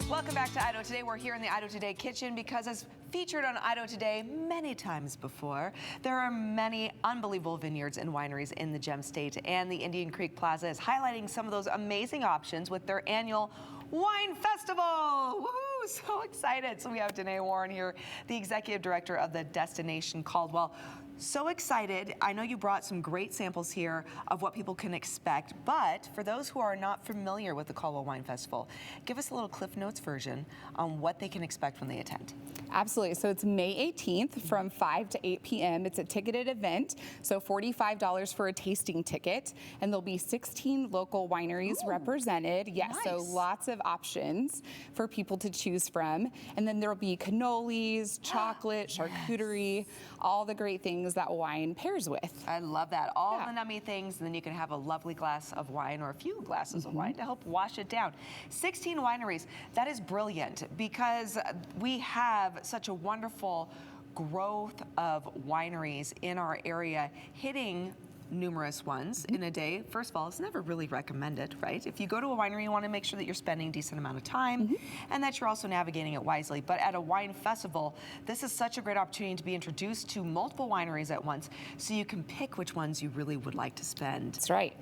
Welcome back to Idaho Today. We're here in the Idaho Today kitchen because, as featured on Idaho Today many times before, there are many unbelievable vineyards and wineries in the Gem State, and the Indian Creek Plaza is highlighting some of those amazing options with their annual Wine Festival. Woohoo! So excited. So we have Danae Warren here, the executive director of the destination Caldwell. So excited. I know you brought some great samples here of what people can expect, but for those who are not familiar with the Caldwell Wine Festival, give us a little Cliff Notes version on what they can expect when they attend. Absolutely. So it's May 18th from 5 to 8 p.m. It's a ticketed event, so $45 for a tasting ticket, and there'll be 16 local wineries represented. Yes, nice. So lots of options for people to choose from. And then there'll be cannolis, chocolate, charcuterie, all the great things that wine pairs with. I love that. All the nummy things, and then you can have a lovely glass of wine or a few glasses of wine to help wash it down. 16 wineries. That is brilliant because we have such a wonderful growth of wineries in our area, hitting numerous ones in a day. First of all, it's never really recommended, right? If you go to a winery, you want to make sure that you're spending a decent amount of time and that you're also navigating it wisely. But at a wine festival, this is such a great opportunity to be introduced to multiple wineries at once, so you can pick which ones you really would like to spend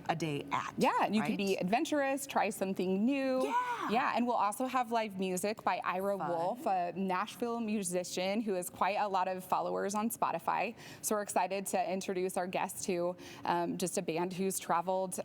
a day at. Yeah, and you can be adventurous, try something new. Yeah, and we'll also have live music by Ira Wolf, a Nashville musician who has quite a lot of followers on Spotify. So we're excited to introduce our guests to just a band who's traveled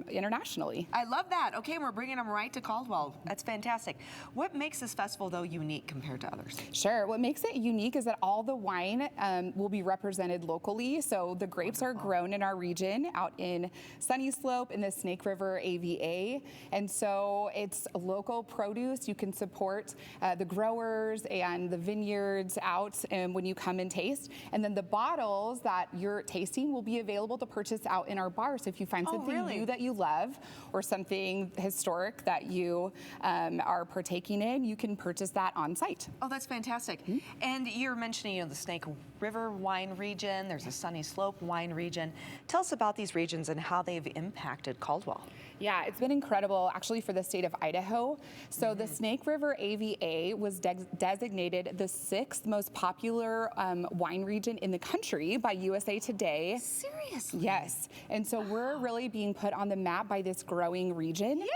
internationally. I love that. Okay, we're bringing them right to Caldwell. That's fantastic. What makes this festival, though, unique compared to others? Sure. What makes it unique is that all the wine will be represented locally. So the grapes are grown in our region out in Sunny Slope in the Snake River AVA. And so it's local produce. You can support the growers and the vineyards out when you come and taste. And then the bottles that you're tasting will be available to purchase out in our bar. So if you find something new that you love or something historic that you are partaking in, you can purchase that on site. Oh, that's fantastic. And you're mentioning, the Snake River wine region, there's a Sunny Slope wine region. Tell us about these regions and how they've impacted Caldwell. Yeah, it's been incredible actually for the state of Idaho. So the Snake River AVA was designated the 6th most popular wine region in the country by USA Today. Seriously? Yes. And so we're really being put on the map by this growing region. Yay!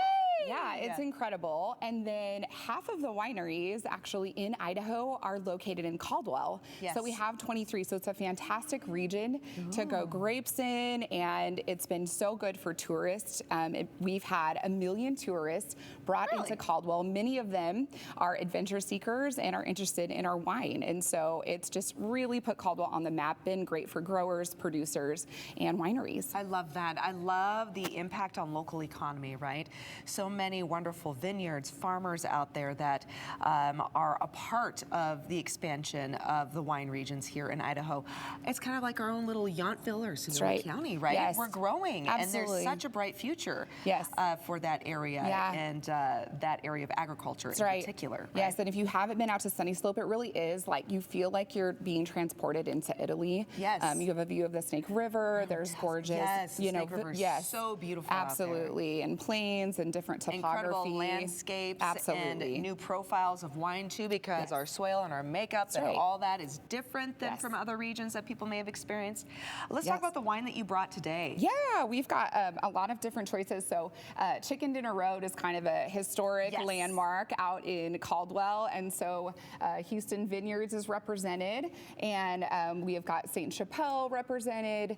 Yeah, it's incredible. And then half of the wineries actually in Idaho are located in Caldwell. So we have 23. So it's a fantastic region to go grapes in, and it's been so good for tourists. We've had 1 million tourists brought into Caldwell. Many of them are adventure seekers and are interested in our wine. And so it's just really put Caldwell on the map, been great for growers, producers, and wineries. I love that. I love the impact on local economy, right? So many wonderful vineyards, farmers out there that are a part of the expansion of the wine regions here in Idaho. It's kind of like our own little Yountville or Sonoma County, right? Yes. We're growing, and there's such a bright future for that area and that area of agriculture in particular. Right? Yes, and if you haven't been out to Sunny Slope, it really is like you feel like you're being transported into Italy. Yes. You have a view of the Snake River. There's gorgeous, Snake River, so beautiful. Absolutely, and plains and different topography. Incredible landscapes and new profiles of wine too, because our soil and our makeup and all that is different than from other regions that people may have experienced. Let's talk about the wine that you brought today. Yeah, we've got a lot of different choices. So Chicken Dinner Road is kind of a historic landmark out in Caldwell, and so Houston Vineyards is represented, and we have got St. Chapelle represented.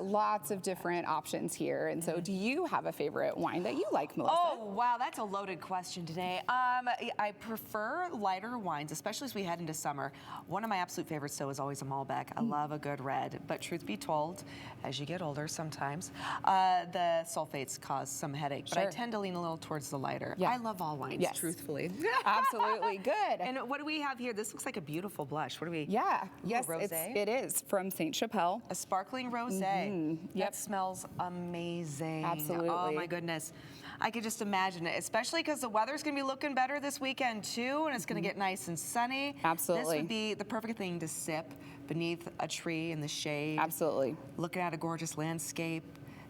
Lots of different options here. And so do you have a favorite wine that you like, Melissa? Oh, wow, that's a loaded question today. I prefer lighter wines, especially as we head into summer. One of my absolute favorites, though, is always a Malbec. I love a good red, but truth be told, as you get older sometimes, the sulfates cause some headache, but I tend to lean a little towards the lighter. I love all wines, truthfully. Absolutely, good. And what do we have here? This looks like a beautiful blush. What do we? Yes, it is from St. Chapelle. A sparkling rosé. That smells amazing. Absolutely. Oh my goodness. I could just imagine it, especially because the weather's going to be looking better this weekend too, and it's going to get nice and sunny. Absolutely. This would be the perfect thing to sip beneath a tree in the shade. Absolutely. Looking at a gorgeous landscape.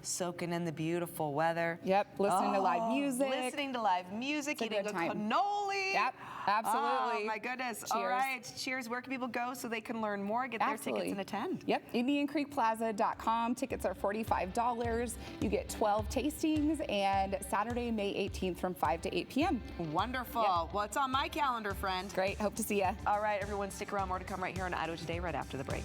soaking in the beautiful weather. Yep, listening to live music. Listening to live music, It's a eating good a time. cannoli. Yep, absolutely. Oh, my goodness. All Cheers. right. Cheers. Where can people go so they can learn more, get their tickets and attend? Yep, IndianCreekPlaza.com. Tickets are $45. You get 12 tastings, and Saturday, May 18th from 5 to 8 p.m. Wonderful. Yep. Well, it's on my calendar, friend. Great, hope to see you. All right, everyone, stick around. More to come right here on Idaho Today right after the break.